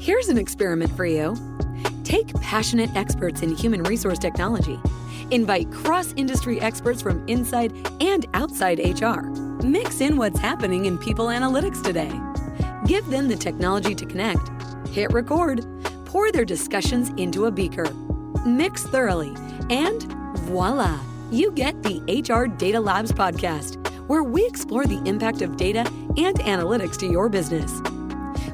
Here's an experiment for you. Take passionate experts in human resource technology. Invite cross-industry experts from inside and outside HR. Mix in what's happening in people analytics today. Give them the technology to connect. Hit record. Pour their discussions into a beaker. Mix thoroughly. And voila, you get the HR Data Labs podcast, where we explore the impact of data and analytics to your business.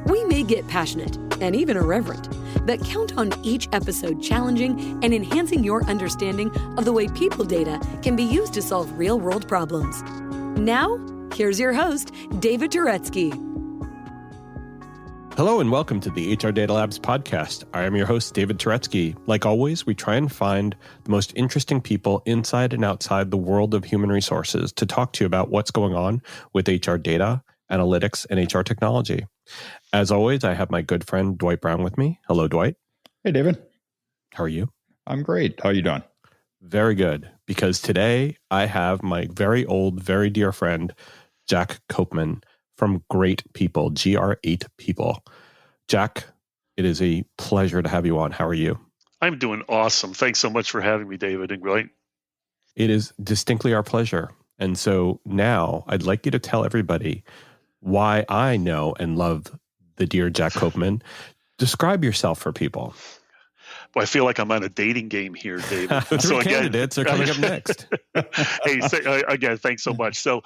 We may get passionate and even irreverent, but count on each episode challenging and enhancing your understanding of the way people data can be used to solve real-world problems. Now, here's your host, David Turetsky. Hello and welcome to the HR Data Labs podcast. I am your host, David Turetsky. Like always, we try and find the most interesting people inside and outside the world of human resources to talk to you about what's going on with HR data, analytics, and HR technology. As always, I have my good friend Dwight Brown with me. Hello, Dwight. Hey, David. How are you? I'm great. How are you doing? Very good, because today I have my very old, very dear friend, Jack Coapman from Great People, GR8 People. Jack, it is a pleasure to have you on. How are you? I'm doing awesome. Thanks so much for having me, David and Dwight. It is distinctly our pleasure. And so now I'd like you to tell everybody why I know and love the dear Jack Coapman. Describe yourself for people. Well, I feel like I'm on a dating game here, David. So candidates are coming up next. Hey, again, thanks so much. So,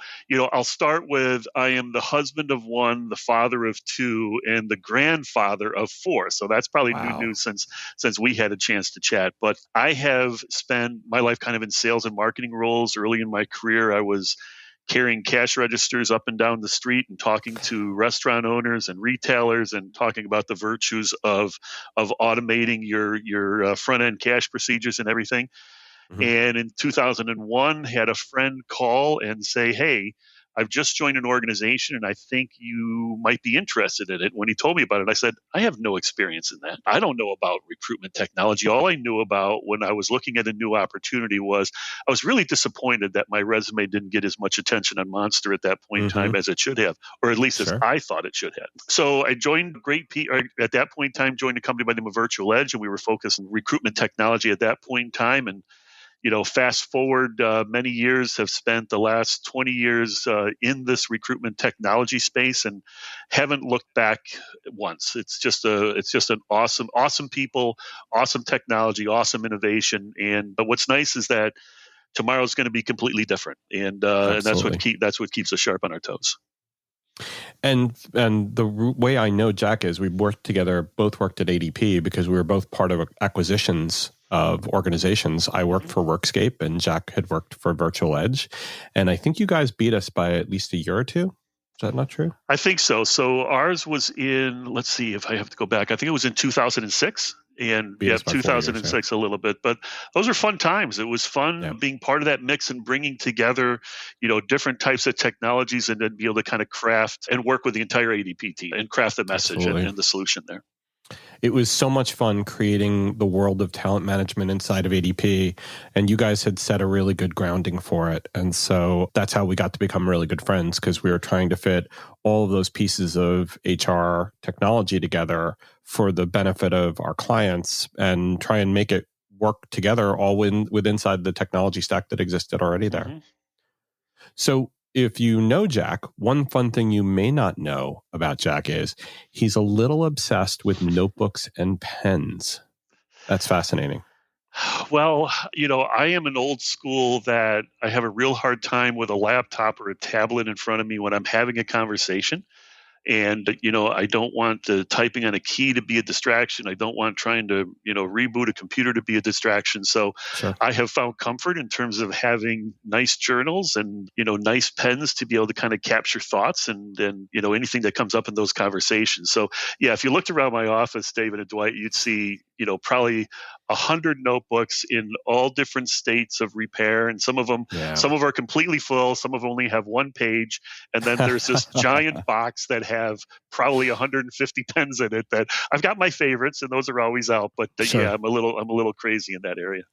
I'll start with I am the husband of one, the father of two, and the grandfather of four. So that's probably new news since we had a chance to chat. But I have spent my life kind of in sales and marketing roles. Early in my career, I was carrying cash registers up and down the street and talking to restaurant owners and retailers and talking about the virtues of automating your front end cash procedures and everything. Mm-hmm. And in 2001, had a friend call and say, "Hey, I've just joined an organization and I think you might be interested in it." When he told me about it, I said, "I have no experience in that. I don't know about recruitment technology. All I knew about when I was looking at a new opportunity was I was really disappointed that my resume didn't get as much attention on Monster at that point in time as it should have, or at least as I thought it should have." So I joined at that point in time, joined a company by the name of Virtual Edge, and we were focused on recruitment technology at that point in time. And fast forward many years, have spent the last 20 years in this recruitment technology space and haven't looked back once. It's just an awesome people, awesome technology, awesome innovation. But what's nice is that tomorrow's going to be completely different, and that's what keeps us sharp on our toes. And the way I know Jack is, we worked together, both worked at ADP because we were both part of acquisitions of organizations. I worked for Workscape and Jack had worked for Virtual Edge. And I think you guys beat us by at least a year or two. Is that not true? I think so. So ours was in, let's see if I have to go back. I think it was in 2006. And 2006 years, a little bit, but those are fun times. It was fun being part of that mix and bringing together, different types of technologies and then be able to kind of craft and work with the entire ADP team and craft the message and the solution there. It was so much fun creating the world of talent management inside of ADP, and you guys had set a really good grounding for it. And so that's how we got to become really good friends, because we were trying to fit all of those pieces of HR technology together for the benefit of our clients and try and make it work together all with inside the technology stack that existed already there. Mm-hmm. So if you know Jack, one fun thing you may not know about Jack is he's a little obsessed with notebooks and pens. That's fascinating. Well, I am an old school that I have a real hard time with a laptop or a tablet in front of me when I'm having a conversation. And, I don't want the typing on a key to be a distraction. I don't want trying to, reboot a computer to be a distraction. So I have found comfort in terms of having nice journals and, nice pens to be able to kind of capture thoughts and anything that comes up in those conversations. So, if you looked around my office, David and Dwight, you'd see, probably 100 notebooks in all different states of repair. And some of them are completely full. Some of them only have one page. And then there's this giant box that have probably 150 pens in it that I've got my favorites, and those are always out. But I'm a little crazy in that area.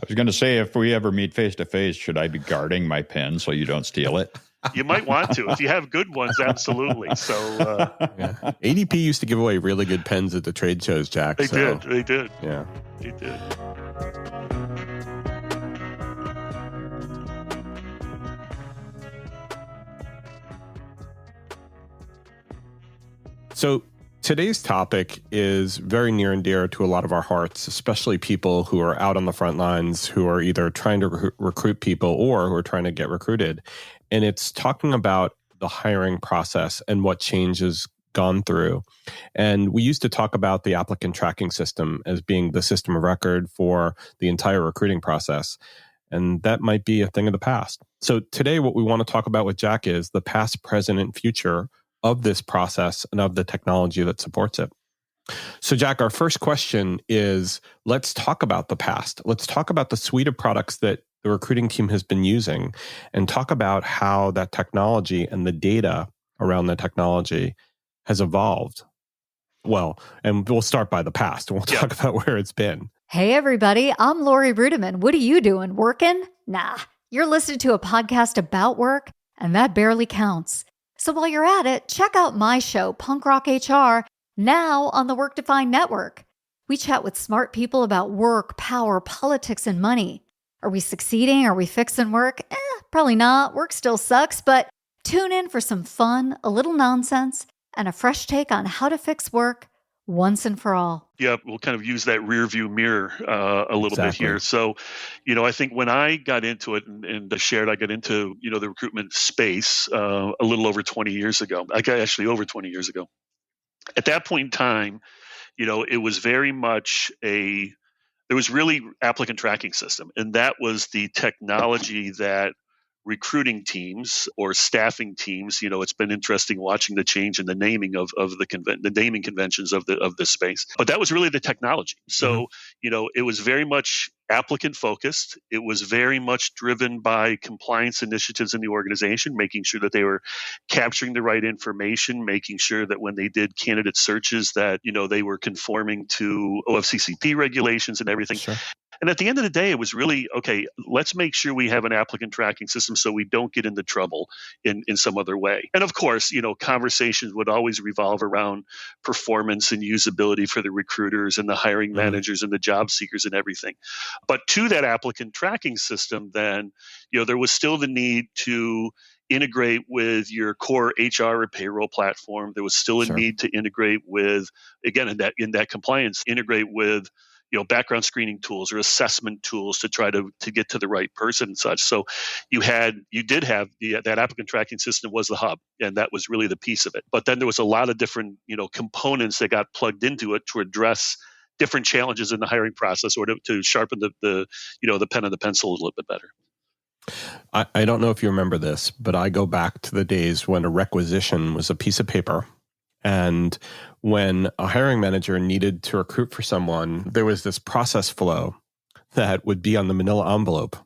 I was going to say, if we ever meet face to face, should I be guarding my pen so you don't steal it? You might want to. If you have good ones, absolutely. So yeah. ADP used to give away really good pens at the trade shows, Jack. They did. Yeah. They did. So today's topic is very near and dear to a lot of our hearts, especially people who are out on the front lines, who are either trying to recruit people or who are trying to get recruited. And it's talking about the hiring process and what change has gone through. And we used to talk about the applicant tracking system as being the system of record for the entire recruiting process. And that might be a thing of the past. So today, what we want to talk about with Jack is the past, present, and future of this process and of the technology that supports it. So Jack, our first question is, let's talk about the past. Let's talk about the suite of products that the recruiting team has been using and talk about how that technology and the data around the technology has evolved. Well, and we'll start by the past and we'll talk about where it's been. Hey, everybody. I'm Lori Rudiman. What are you doing? Working? Nah, you're listening to a podcast about work, and that barely counts. So while you're at it, check out my show, Punk Rock HR, now on the Work Defined Network. We chat with smart people about work, power, politics, and money. Are we succeeding? Are we fixing work? Probably not. Work still sucks, but tune in for some fun, a little nonsense, and a fresh take on how to fix work once and for all. Yeah, we'll kind of use that rear view mirror a little bit here. So, I think when I got into it and shared, I got into, the recruitment space a little over 20 years ago. Actually over 20 years ago. At that point in time, it was very much there was really applicant tracking system. And that was the technology that recruiting teams or staffing teams, it's been interesting watching the change in the naming of the naming conventions of this space. But that was really the technology. So, it was very much applicant focused. It was very much driven by compliance initiatives in the organization, making sure that they were capturing the right information, making sure that when they did candidate searches that, they were conforming to OFCCP regulations and everything. Sure. And at the end of the day, it was really, okay, let's make sure we have an applicant tracking system so we don't get into trouble in some other way. And of course, conversations would always revolve around performance and usability for the recruiters and the hiring managers and the job seekers and everything. But to that applicant tracking system, then, there was still the need to integrate with your core HR or payroll platform. There was still a need to integrate with, again, in that compliance, integrate with background screening tools or assessment tools to try to get to the right person and such. So you did have that applicant tracking system was the hub, and that was really the piece of it. But then there was a lot of different components that got plugged into it to address different challenges in the hiring process or to sharpen the pen and the pencil a little bit better. I don't know if you remember this, but I go back to the days when a requisition was a piece of paper. And when a hiring manager needed to recruit for someone, there was this process flow that would be on the manila envelope.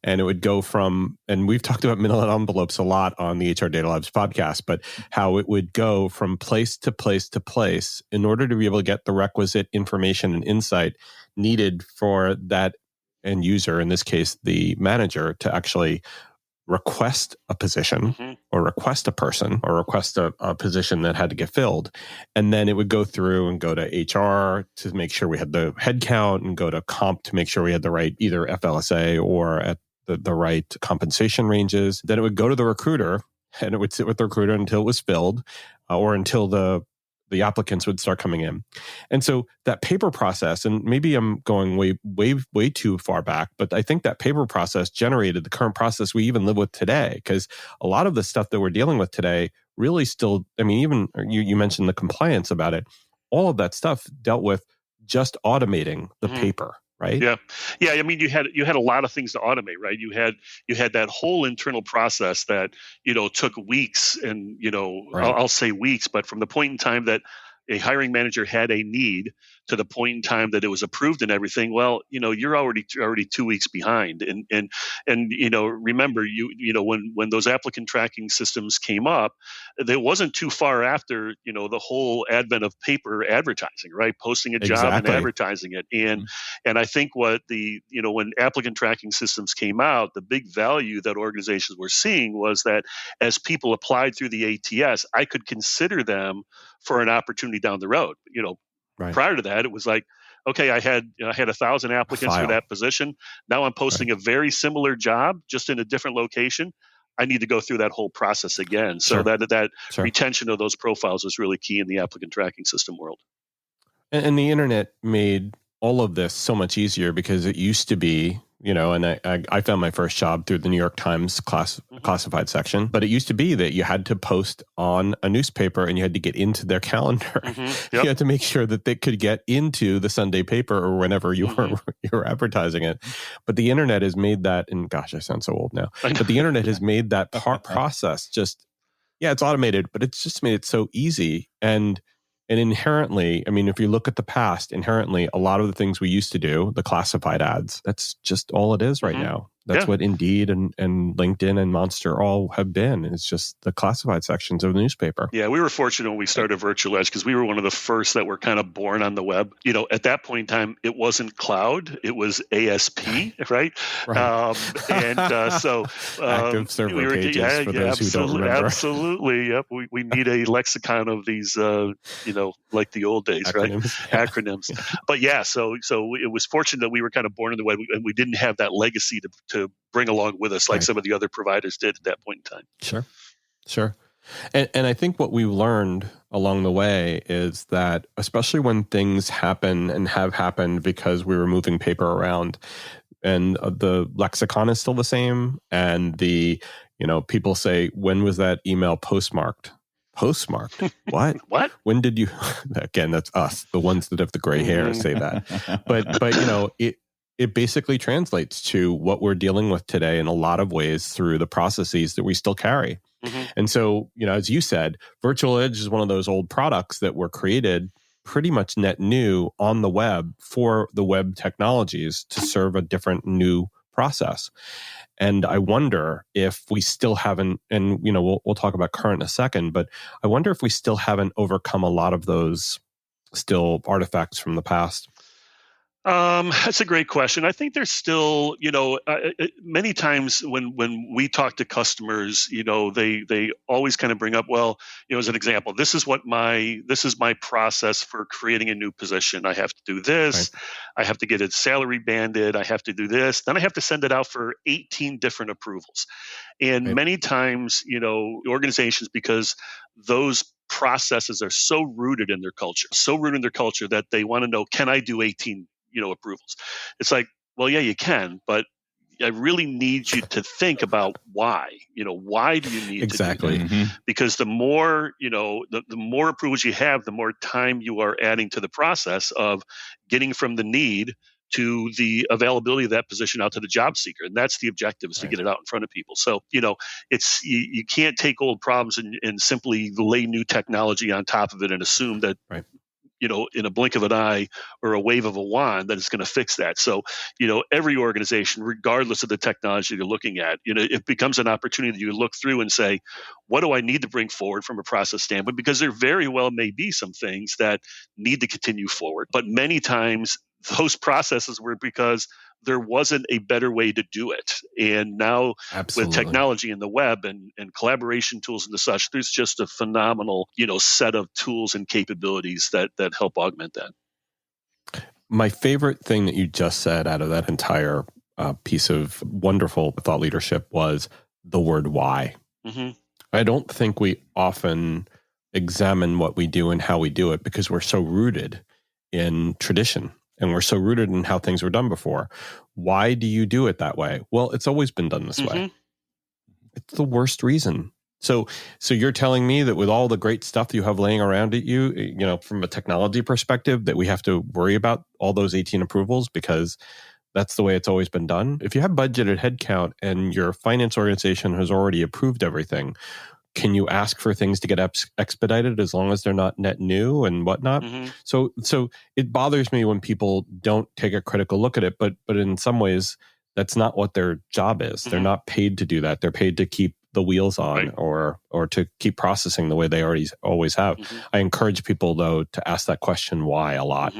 And it would go from, and we've talked about manila envelopes a lot on the HR Data Labs podcast, but how it would go from place to place to place in order to be able to get the requisite information and insight needed for that end user, in this case, the manager, to actually request a position or request a person or request a position that had to get filled. And then it would go through and go to HR to make sure we had the head count and go to comp to make sure we had the right either FLSA or at the right compensation ranges. Then it would go to the recruiter and it would sit with the recruiter until it was filled or until the applicants would start coming in. And so that paper process, and maybe I'm going way too far back, but I think that paper process generated the current process we even live with today, because a lot of the stuff that we're dealing with today really still, I mean, even you mentioned the compliance about it, all of that stuff dealt with just automating the paper. Right. Yeah. I mean, you had a lot of things to automate, right? You had that whole internal process that took weeks, and I'll say weeks, but from the point in time that a hiring manager had a need to the point in time that it was approved and everything, well, you're already 2 weeks behind. And remember, when those applicant tracking systems came up, it wasn't too far after, the whole advent of paper advertising, right? Posting a job and advertising it. And I think what when applicant tracking systems came out, the big value that organizations were seeing was that as people applied through the ATS, I could consider them for an opportunity down the road. Right. Prior to that, it was like, okay, I had 1,000 applicants for that position. Now I'm posting a very similar job, just in a different location. I need to go through that whole process again. So that retention of those profiles is really key in the applicant tracking system world. And the internet made all of this so much easier, because it used to be, and I found my first job through the New York Times classified section, but it used to be that you had to post on a newspaper and you had to get into their calendar. Yep. You had to make sure that they could get into the Sunday paper or whenever you were advertising it. But the internet has made that, and gosh, I sound so old now, but the internet has made that process it's automated, but it's just made it so easy. And inherently, I mean, if you look at the past, inherently, a lot of the things we used to do, the classified ads, that's just all it is right now. That's what Indeed and LinkedIn and Monster all have been. It's just the classified sections of the newspaper. Yeah, we were fortunate when we started Virtual Edge, because we were one of the first that were kind of born on the web. At that point in time, it wasn't cloud, it was ASP, right? So active server pages for those who don't remember. Absolutely, yep. We need a lexicon of these, like the old days, acronyms. Right? Acronyms. But so it was fortunate that we were kind of born in the web, and we didn't have that legacy to bring along with us like some of the other providers did at that point in time. Sure. And I think what we've learned along the way is that, especially when things happen and have happened because we were moving paper around, and the lexicon is still the same, and people say, when was that email postmarked? Postmarked? What? What? When did you? Again, that's us, the ones that have the gray hair, say that. But it basically translates to what we're dealing with today in a lot of ways through the processes that we still carry. Mm-hmm. And so, as you said, Virtual Edge is one of those old products that were created pretty much net new on the web for the web technologies to serve a different new process. And I wonder if we still haven't, and we'll talk about current in a second, but I wonder if we still haven't overcome a lot of those still artifacts from the past. That's a great question. I think there's still, many times when we talk to customers, they always kind of bring up, well, as an example, this is my process for creating a new position. I have to do this. Right. I have to get it salary banded. I have to do this. Then I have to send it out for 18 different approvals. And many times, organizations, because those processes are so rooted in their culture that they want to know, can I do 18 approvals? It's like, well, yeah, you can, but I really need you to think about why. Why do you need to do that? Mm-hmm. Because the more, the more approvals you have, the more time you are adding to the process of getting from the need to the availability of that position out to the job seeker. And that's the objective, is to get it out in front of people. So, it's you can't take old problems and simply lay new technology on top of it and assume that in a blink of an eye or a wave of a wand, that it's going to fix that. So, every organization, regardless of the technology you're looking at, it becomes an opportunity that you look through and say, what do I need to bring forward from a process standpoint? Because there very well may be some things that need to continue forward. But many times those processes were because there wasn't a better way to do it. And now with technology and the web and collaboration tools and the such, there's just a phenomenal, set of tools and capabilities that help augment that. My favorite thing that you just said out of that entire piece of wonderful thought leadership was the word why. Mm-hmm. I don't think we often examine what we do and how we do it, because we're so rooted in tradition. And we're so rooted in how things were done before. Why do you do it that way? Well, it's always been done this way. It's the worst reason. So you're telling me that with all the great stuff you have laying around at you, from a technology perspective, that we have to worry about all those 18 approvals because that's the way it's always been done? If you have budgeted headcount and your finance organization has already approved everything, can you ask for things to get expedited as long as they're not net new and whatnot? Mm-hmm. So it bothers me when people don't take a critical look at it, but in some ways, that's not what their job is. They're not paid to do that. They're paid to keep the wheels on or to keep processing the way they always have. I encourage people, though, to ask that question why a lot.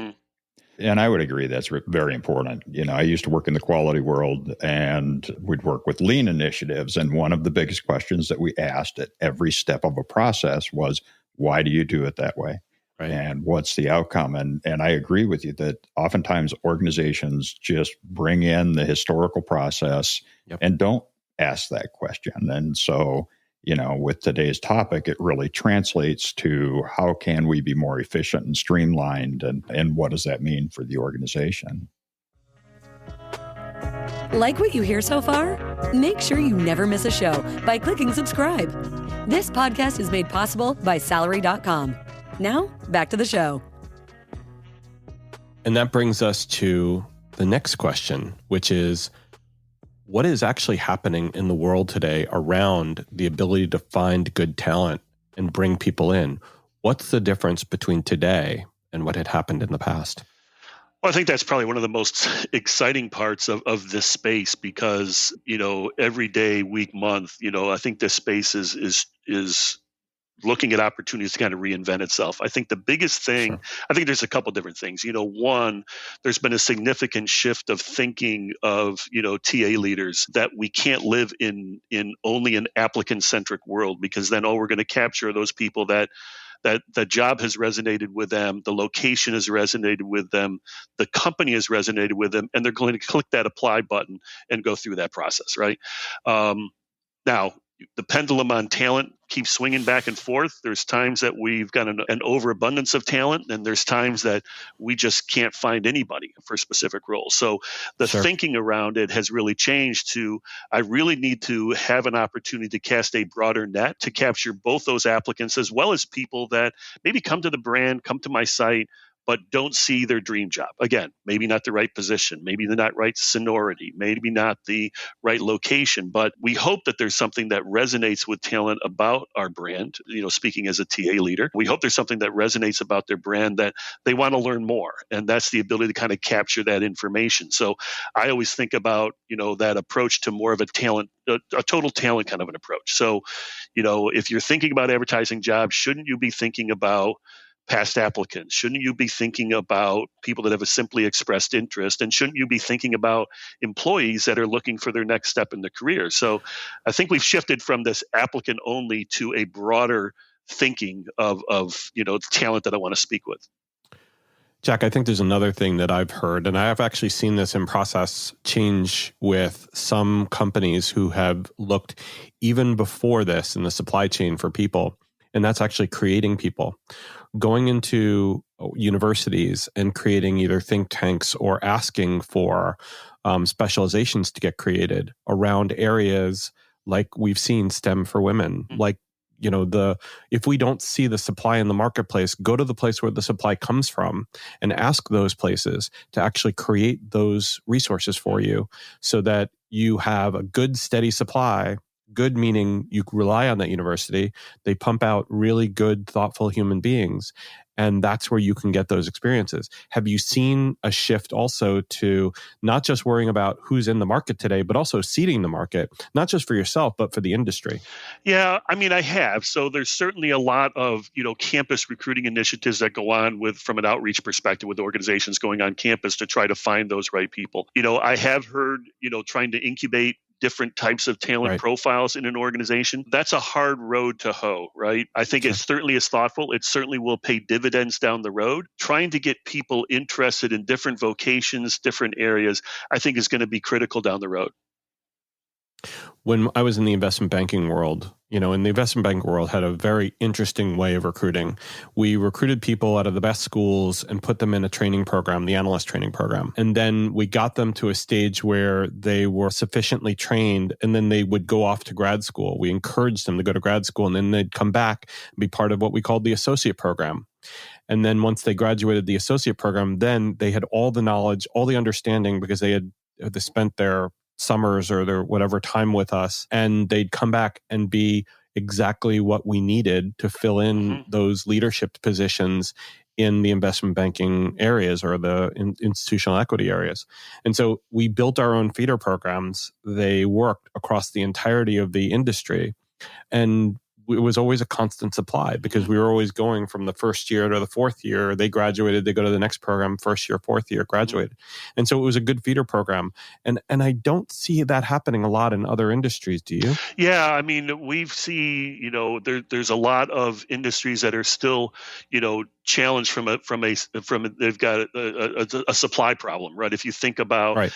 And I would agree that's very important. I used to work in the quality world, and we'd work with lean initiatives. And one of the biggest questions that we asked at every step of a process was, why do you do it that way? Right. And what's the outcome? And I agree with you that oftentimes organizations just bring in the historical process and don't ask that question. And so, with today's topic, it really translates to how can we be more efficient and streamlined, and what does that mean for the organization? Like what you hear so far? Make sure you never miss a show by clicking subscribe. This podcast is made possible by Salary.com. Now, back to the show. And that brings us to the next question, which is, what is actually happening in the world today around the ability to find good talent and bring people in? What's the difference between today and what had happened in the past? Well, I think that's probably one of the most exciting parts of this space because, every day, week, month, I think this space is looking at opportunities to kind of reinvent itself. I think the biggest thing, I think there's a couple different things. One, there's been a significant shift of thinking of, TA leaders that we can't live in only an applicant-centric world because then, we're going to capture those people that the job has resonated with them, the location has resonated with them, the company has resonated with them, and they're going to click that apply button and go through that process, right? Now, the pendulum on talent keeps swinging back and forth. There's times that we've got an overabundance of talent, and there's times that we just can't find anybody for specific roles. So the thinking around it has really changed to, I really need to have an opportunity to cast a broader net to capture both those applicants as well as people that maybe come to the brand, come to my site, but don't see their dream job. Again, maybe not the right position, maybe the not right seniority, maybe not the right location, but we hope that there's something that resonates with talent about our brand. Speaking as a TA leader, we hope there's something that resonates about their brand that they want to learn more. And that's the ability to kind of capture that information. So I always think about, that approach to more of a total talent kind of an approach. So, if you're thinking about advertising jobs, shouldn't you be thinking about past applicants? Shouldn't you be thinking about people that have a simply expressed interest? And shouldn't you be thinking about employees that are looking for their next step in the career? So I think we've shifted from this applicant only to a broader thinking of talent that I want to speak with. Jack, I think there's another thing that I've heard, and I have actually seen this in process change with some companies who have looked even before this in the supply chain for people, and that's actually creating people. Going into universities and creating either think tanks or asking for specializations to get created around areas like we've seen STEM for women, like, if we don't see the supply in the marketplace, go to the place where the supply comes from and ask those places to actually create those resources for you so that you have a good, steady supply. Good meaning you rely on that university. They pump out really good, thoughtful human beings. And that's where you can get those experiences. Have you seen a shift also to not just worrying about who's in the market today, but also seeding the market, not just for yourself, but for the industry? Yeah, I have. So there's certainly a lot of, campus recruiting initiatives that go on from an outreach perspective with organizations going on campus to try to find those right people. I have heard, trying to incubate different types of talent profiles in an organization. That's a hard road to hoe, right? I think it certainly is thoughtful. It certainly will pay dividends down the road. Trying to get people interested in different vocations, different areas, I think is going to be critical down the road. When I was in the investment banking world, in the investment bank world had a very interesting way of recruiting. We recruited people out of the best schools and put them in a training program, the analyst training program. And then we got them to a stage where they were sufficiently trained, and then they would go off to grad school. We encouraged them to go to grad school, and then they'd come back and be part of what we called the associate program. And then once they graduated the associate program, then they had all the knowledge, all the understanding, because they spent their summers or their whatever time with us, and they'd come back and be exactly what we needed to fill in those leadership positions in the investment banking areas or the institutional equity areas. And so we built our own feeder programs. They worked across the entirety of the industry. And it was always a constant supply because we were always going from the first year to the fourth year. They graduated, they go to the next program, first year, fourth year, graduated. And so it was a good feeder program. And I don't see that happening a lot in other industries. Do you? Yeah, I mean, we've seen, there's a lot of industries that are still, challenged from they've got a supply problem, right? If you think about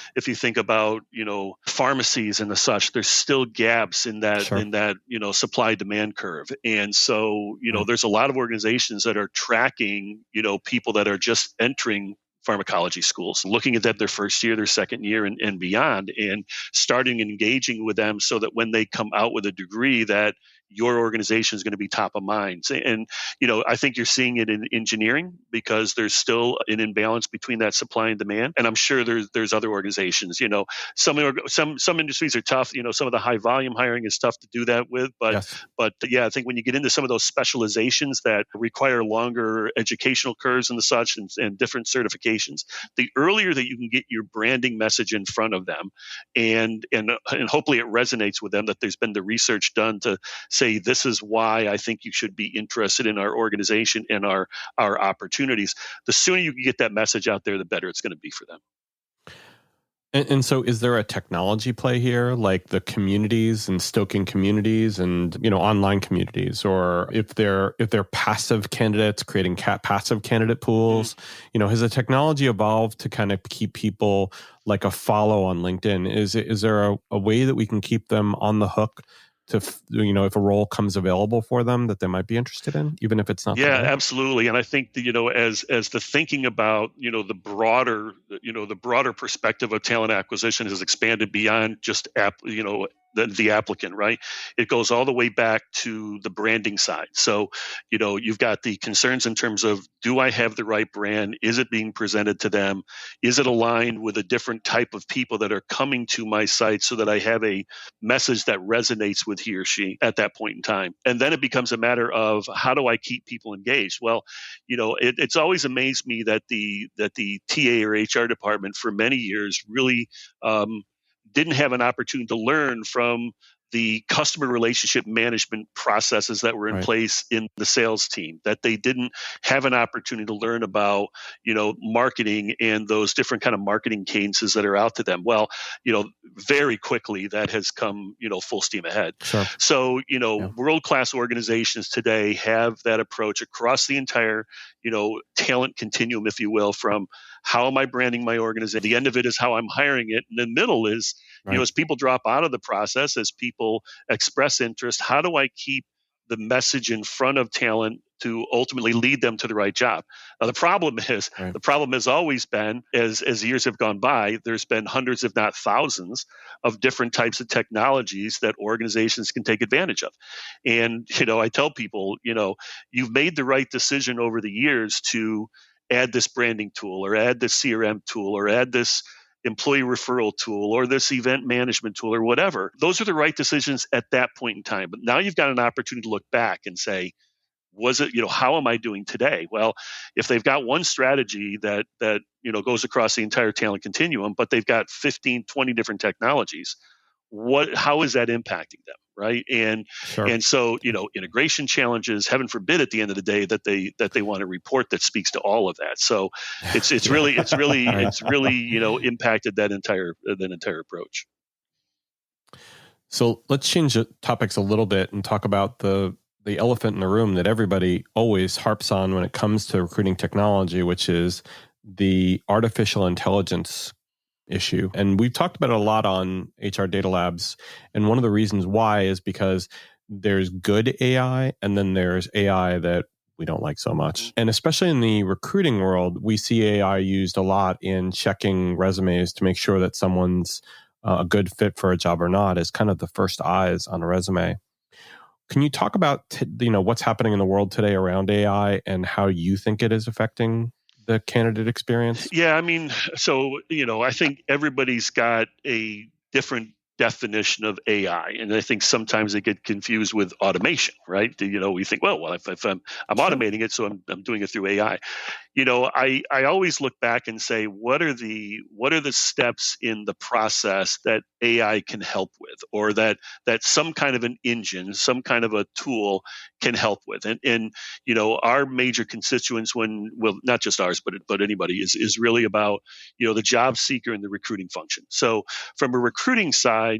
pharmacies and the such, there's still gaps in that supply demand curve. And so, there's a lot of organizations that are tracking, people that are just entering pharmacology schools, looking at that their first year, their second year, and beyond, and starting engaging with them so that when they come out with a degree that your organization is going to be top of mind. And, I think you're seeing it in engineering because there's still an imbalance between that supply and demand. And I'm sure there's other organizations, some industries are tough, some of the high volume hiring is tough to do that with. But I think when you get into some of those specializations that require longer educational curves and the such and different certifications, the earlier that you can get your branding message in front of them and hopefully it resonates with them that there's been the research done to say, this is why I think you should be interested in our organization and our opportunities. The sooner you can get that message out there, the better it's going to be for them. And so is there a technology play here, like the communities and stoking communities and, online communities, or if they're passive candidates, creating passive candidate pools, has the technology evolved to kind of keep people like a follow on LinkedIn? Is there a way that we can keep them on the hook to, if a role comes available for them that they might be interested in, even if it's not? Yeah, absolutely. And I think that, as the thinking about, the broader perspective of talent acquisition has expanded beyond just the applicant, right? It goes all the way back to the branding side. So, you've got the concerns in terms of, do I have the right brand? Is it being presented to them? Is it aligned with a different type of people that are coming to my site so that I have a message that resonates with he or she at that point in time? And then it becomes a matter of, how do I keep people engaged? Well, it's always amazed me that the TA or HR department for many years really didn't have an opportunity to learn from the customer relationship management processes that were in place in the sales team, that they didn't have an opportunity to learn about, marketing and those different kind of marketing cadences that are out to them. Well, very quickly that has come, full steam ahead. Sure. So, world-class organizations today have that approach across the entire, talent continuum, if you will, from how am I branding my organization? The end of it is how I'm hiring it. And the middle is, as people drop out of the process, as people express interest, how do I keep the message in front of talent to ultimately lead them to the right job? Now, the problem has always been, as years have gone by, there's been hundreds, if not thousands, of different types of technologies that organizations can take advantage of. And, I tell people, you've made the right decision over the years to add this branding tool or add this CRM tool or add this employee referral tool or this event management tool or whatever. Those are the right decisions at that point in time. But now you've got an opportunity to look back and say, was it, how am I doing today? Well, if they've got one strategy that goes across the entire talent continuum, but they've got 15, 20 different technologies, how is that impacting them? Right. And so, integration challenges, heaven forbid at the end of the day that they want a report that speaks to all of that. So it's really impacted that entire approach. So let's change the topics a little bit and talk about the elephant in the room that everybody always harps on when it comes to recruiting technology, which is the artificial intelligence issue. And we've talked about it a lot on HR Data Labs. And one of the reasons why is because there's good AI and then there's AI that we don't like so much. And especially in the recruiting world, we see AI used a lot in checking resumes to make sure that someone's a good fit for a job or not, as kind of the first eyes on a resume. Can you talk about what's happening in the world today around AI and how you think it is affecting the candidate experience? Yeah, I mean, so I think everybody's got a different definition of AI. And I think sometimes they get confused with automation, right? We think, well, if I'm automating it, so I'm doing it through AI. I always look back and say, what are the steps in the process that AI can help with, or that some kind of an engine, some kind of a tool can help with? And our major constituents, not just ours, but anybody, is really about the job seeker and the recruiting function. So from a recruiting side,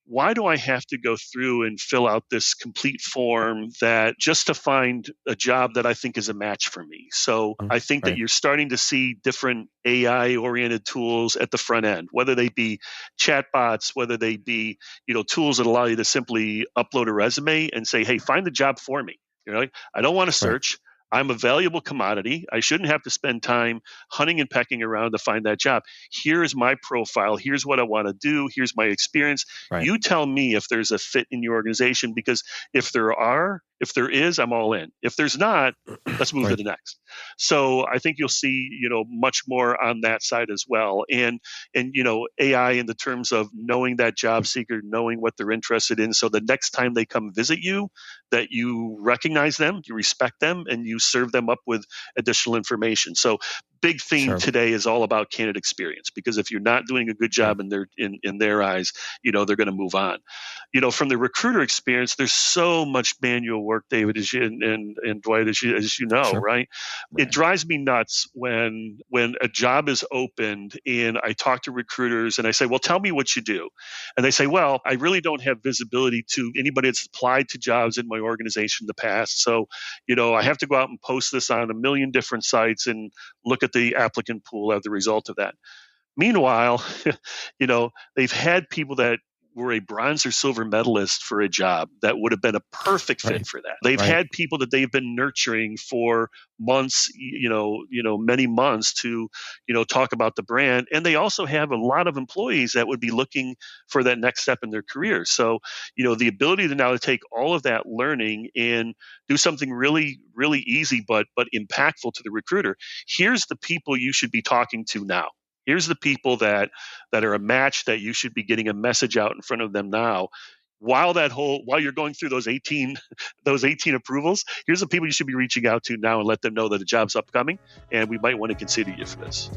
why do I have to go through and fill out this complete form that just to find a job that I think is a match for me? So I think that you're starting to see different AI-oriented tools at the front end, whether they be chatbots, whether they be tools that allow you to simply upload a resume and say, hey, find the job for me. I don't want to search. I'm a valuable commodity. I shouldn't have to spend time hunting and pecking around to find that job. Here's my profile. Here's what I want to do. Here's my experience. You tell me if there's a fit in your organization, because if there is, I'm all in. If there's not, let's move to the next. So I think you'll see, much more on that side as well. And AI in the terms of knowing that job seeker, knowing what they're interested in. So the next time they come visit you, that you recognize them, you respect them, and you serve them up with additional information. So big theme today is all about candidate experience, because if you're not doing a good job in their eyes, they're going to move on. From the recruiter experience, there's so much manual work, David, and Dwight, as you know, right? It drives me nuts when a job is opened and I talk to recruiters and I say, well, tell me what you do. And they say, well, I really don't have visibility to anybody that's applied to jobs in my organization in the past. So, I have to go out and post this on a million different sites and look at the applicant pool as the result of that. Meanwhile, they've had people that were a bronze or silver medalist for a job that would have been a perfect fit for that. They've had people that they've been nurturing for months, many months to, talk about the brand. And they also have a lot of employees that would be looking for that next step in their career. So, the ability to now take all of that learning and do something really, really easy, but impactful to the recruiter. Here's the people you should be talking to now. Here's the people that are a match that you should be getting a message out in front of them now. While you're going through those 18 approvals, here's the people you should be reaching out to now and let them know that a job's upcoming and we might want to consider you for this.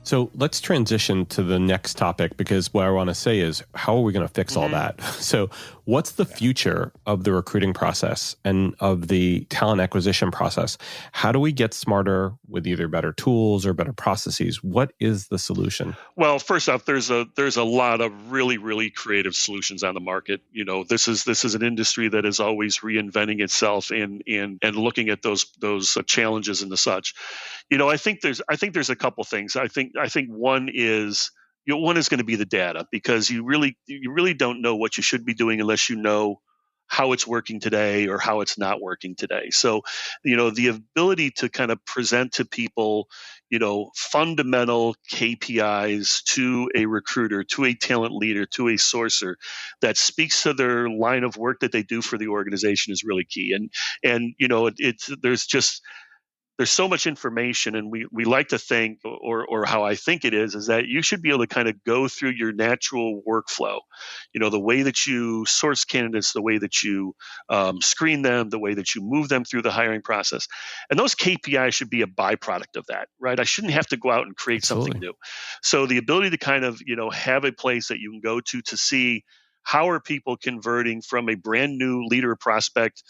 So let's transition to the next topic, because what I want to say is, how are we going to fix all that? So what's the future of the recruiting process and of the talent acquisition process? How do we get smarter with either better tools or better processes? What is the solution? Well, first off, there's a lot of really, really creative solutions on the market. This is an industry that is always reinventing itself and looking at those challenges and the such. I think there's a couple things. I think one is going to be the data, because you really don't know what you should be doing unless you know how it's working today or how it's not working today. So, the ability to kind of present to people, fundamental KPIs to a recruiter, to a talent leader, to a sourcer that speaks to their line of work that they do for the organization is really key. And there's so much information, and we like to think, or how I think it is that you should be able to kind of go through your natural workflow, the way that you source candidates, the way that you screen them, the way that you move them through the hiring process. And those KPIs should be a byproduct of that, right? I shouldn't have to go out and create something new. So the ability to kind of, have a place that you can go to see how are people converting from a brand new leader prospect.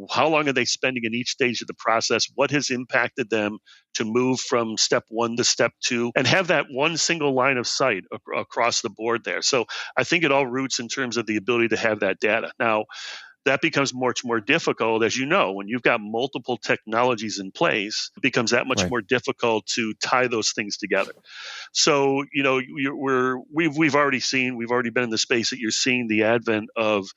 How long are they spending in each stage of the process? What has impacted them to move from step 1 to step 2, and have that one single line of sight across the board there? So I think it all roots in terms of the ability to have that data. Now, that becomes much more difficult, as you know, when you've got multiple technologies in place. It becomes that much more difficult to tie those things together. So, we've already been in the space that you're seeing the advent of,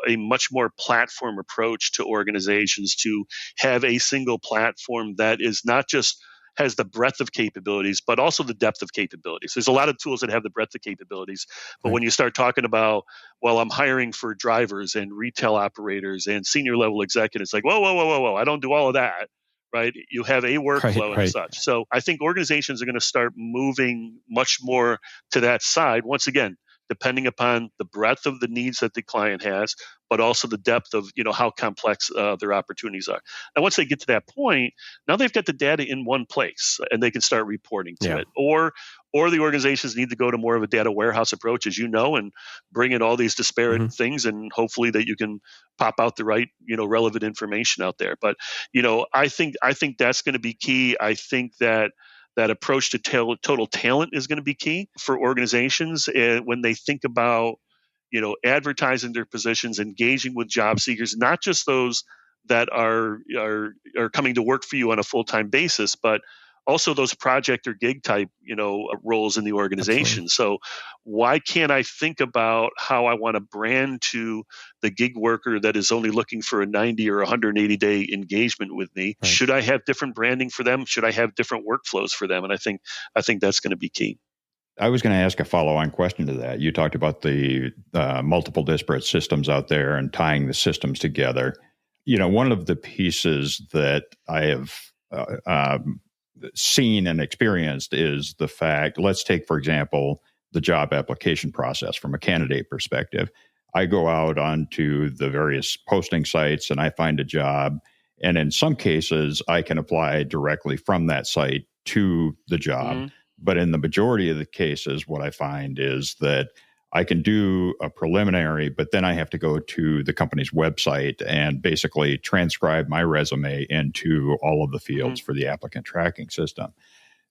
a much more platform approach to organizations, to have a single platform that is not just has the breadth of capabilities, but also the depth of capabilities. There's a lot of tools that have the breadth of capabilities, but when you start talking about, well, I'm hiring for drivers and retail operators and senior level executives, like, whoa, I don't do all of that. Right? You have a workflow and such. So I think organizations are going to start moving much more to that side. Once again, depending upon the breadth of the needs that the client has, but also the depth of how complex their opportunities are. And once they get to that point, now they've got the data in one place and they can start reporting to it. Or the organizations need to go to more of a data warehouse approach, as you know, and bring in all these disparate things, and hopefully that you can pop out the right relevant information out there. But I think that's going to be key. I think that approach to total talent is going to be key for organizations when they think about advertising their positions, engaging with job seekers, not just those that are coming to work for you on a full-time basis, but also those project or gig type roles in the organization. Absolutely. So why can't I think about how I want to brand to the gig worker that is only looking for a 90 or 180-day engagement with me? Right. Should I have different branding for them? Should I have different workflows for them? And I think that's going to be key. I was going to ask a follow-on question to that. You talked about the multiple disparate systems out there and tying the systems together. One of the pieces that I have seen and experienced is the fact, let's take, for example, the job application process from a candidate perspective. I go out onto the various posting sites and I find a job. And in some cases, I can apply directly from that site to the job. Mm-hmm. But in the majority of the cases, what I find is that I can do a preliminary, but then I have to go to the company's website and basically transcribe my resume into all of the fields for the applicant tracking system.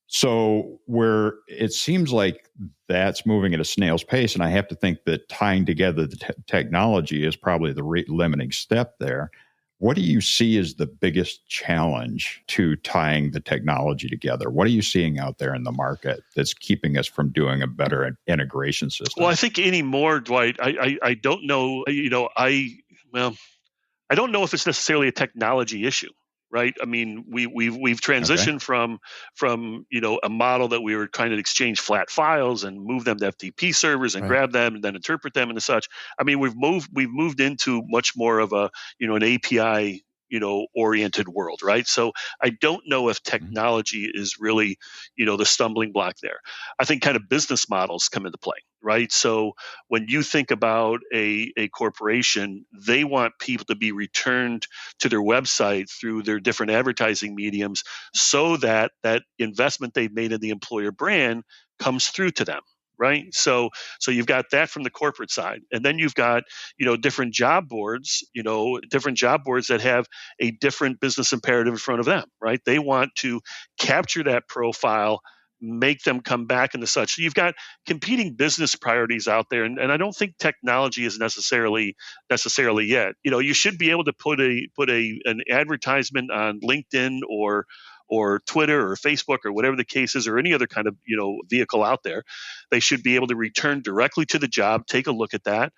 So where it seems like that's moving at a snail's pace, and I have to think that tying together the technology is probably the limiting step there. What do you see as the biggest challenge to tying the technology together? What are you seeing out there in the market that's keeping us from doing a better integration system? Well, I think anymore, Dwight, I don't know, I don't know if it's necessarily a technology issue. Right. I mean, we've transitioned from a model that we were trying to exchange flat files and move them to FTP servers and grab them and then interpret them and such. I mean, we've moved into much more of a an API oriented world, right? So I don't know if technology is really the stumbling block there. I think kind of business models come into play, right? So when you think about a corporation, they want people to be returned to their website through their different advertising mediums so that investment they've made in the employer brand comes through to them. Right. So you've got that from the corporate side. And then you've got, different job boards that have a different business imperative in front of them. Right. They want to capture that profile, make them come back into such. So you've got competing business priorities out there. And I don't think technology is necessarily yet. You should be able to put an advertisement on LinkedIn or Twitter or Facebook or whatever the case is, or any other kind of vehicle out there. They should be able to return directly to the job, take a look at that,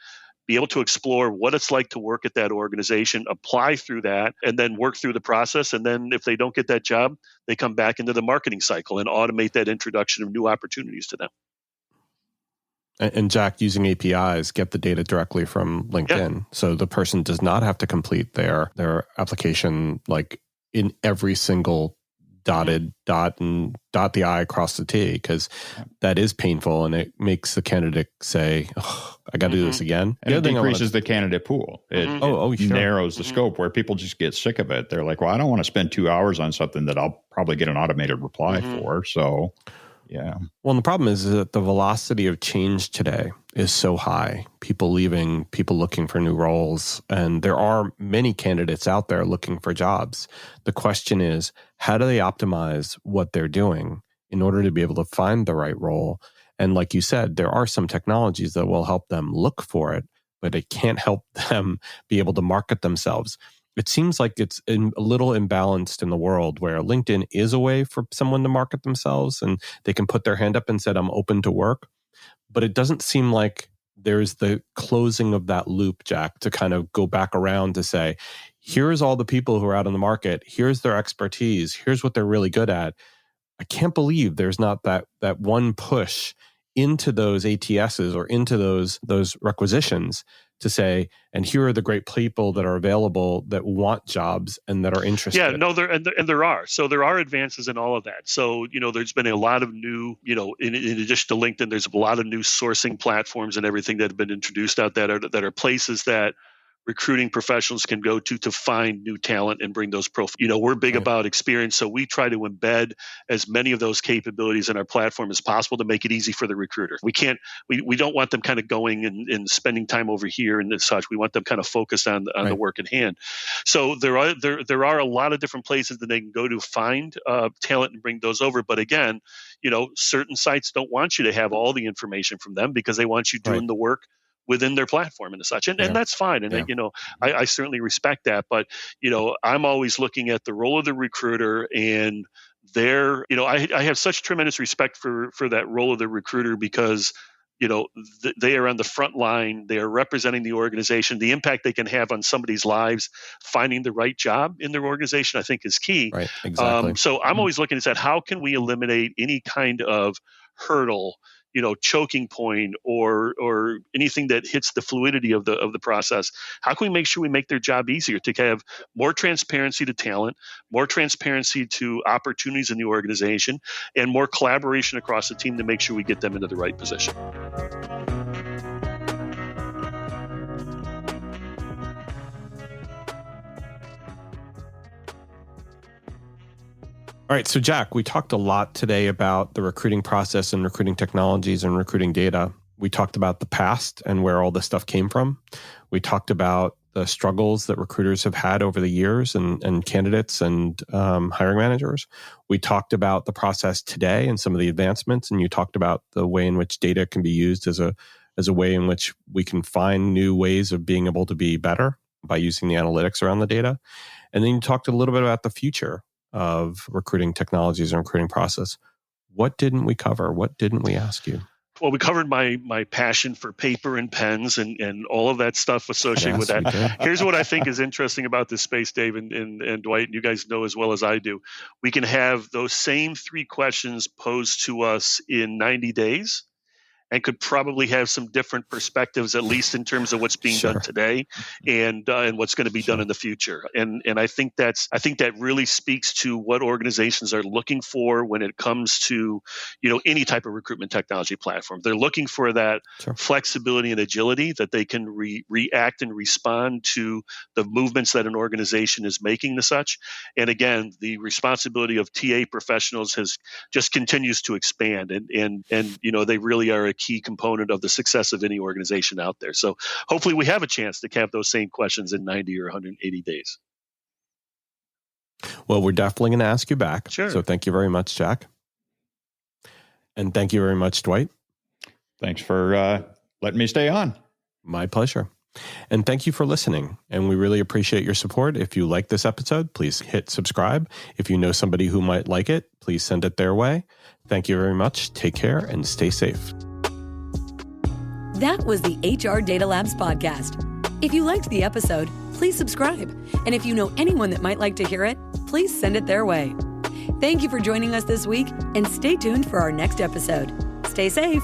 be able to explore what it's like to work at that organization, apply through that, and then work through the process. And then if they don't get that job, they come back into the marketing cycle and automate that introduction of new opportunities to them. And Jack, using APIs, get the data directly from LinkedIn. So the person does not have to complete their application like in every single dotted dot and dot the I across the T, because that is painful and it makes the candidate say, oh, I got to do this again. And it decreases the candidate pool. It narrows the scope where people just get sick of it. They're like, well, I don't want to spend 2 hours on something that I'll probably get an automated reply for. So, yeah. Well, and the problem is that the velocity of change today is so high. People leaving, people looking for new roles, and there are many candidates out there looking for jobs. The question is, how do they optimize what they're doing in order to be able to find the right role? And like you said, there are some technologies that will help them look for it, but it can't help them be able to market themselves. It seems like it's a little imbalanced in the world where LinkedIn is a way for someone to market themselves and they can put their hand up and said, I'm open to work. But it doesn't seem like there's the closing of that loop, Jack, to kind of go back around to say, here's all the people who are out in the market. Here's their expertise. Here's what they're really good at. I can't believe there's not that one push into those ATSs or into those requisitions to say, and here are the great people that are available that want jobs and that are interested. Yeah, no, there are. So there are advances in all of that. So, there's been a lot of new, in addition to LinkedIn, there's a lot of new sourcing platforms and everything that have been introduced out that are places that recruiting professionals can go to find new talent and bring those profiles. We're big about experience, so we try to embed as many of those capabilities in our platform as possible to make it easy for the recruiter. We don't want them kind of going and spending time over here and such. We want them kind of focused on the work at hand. So there are a lot of different places that they can go to find talent and bring those over. But again, certain sites don't want you to have all the information from them because they want you doing the work within their platform and such. And that's fine. And, I certainly respect that. But, I'm always looking at the role of the recruiter and their, I have such tremendous respect for that role of the recruiter because, they are on the front line. They are representing the organization. The impact they can have on somebody's lives, finding the right job in their organization, I think is key. Right, exactly. So I'm always looking at that. How can we eliminate any kind of hurdle, choking point or anything that hits the fluidity of the process? How can we make sure we make their job easier to have more transparency to talent, more transparency to opportunities in the organization, and more collaboration across the team to make sure we get them into the right position? All right, so Jack, we talked a lot today about the recruiting process and recruiting technologies and recruiting data. We talked about the past and where all this stuff came from. We talked about the struggles that recruiters have had over the years and candidates and hiring managers. We talked about the process today and some of the advancements, and you talked about the way in which data can be used as a way in which we can find new ways of being able to be better by using the analytics around the data. And then you talked a little bit about the future of recruiting technologies and recruiting process. What didn't we cover? What didn't we ask you? Well, we covered my passion for paper and pens and all of that stuff associated with that. Here's what I think is interesting about this space, Dave and Dwight, and you guys know as well as I do. We can have those same 3 questions posed to us in 90 days and could probably have some different perspectives, at least in terms of what's being done today and what's going to be done in the future. And I think that really speaks to what organizations are looking for when it comes to, any type of recruitment technology platform. They're looking for that flexibility and agility that they can react and respond to the movements that an organization is making and such. And again, the responsibility of TA professionals just continues to expand and they really are a key component of the success of any organization out there. So hopefully we have a chance to have those same questions in 90 or 180 days. Well, we're definitely going to ask you back. Sure. So thank you very much, Jack. And thank you very much, Dwight. Thanks for letting me stay on. My pleasure. And thank you for listening. And we really appreciate your support. If you like this episode, please hit subscribe. If you know somebody who might like it, please send it their way. Thank you very much. Take care and stay safe. That was the HR Data Labs podcast. If you liked the episode, please subscribe. And if you know anyone that might like to hear it, please send it their way. Thank you for joining us this week, and stay tuned for our next episode. Stay safe.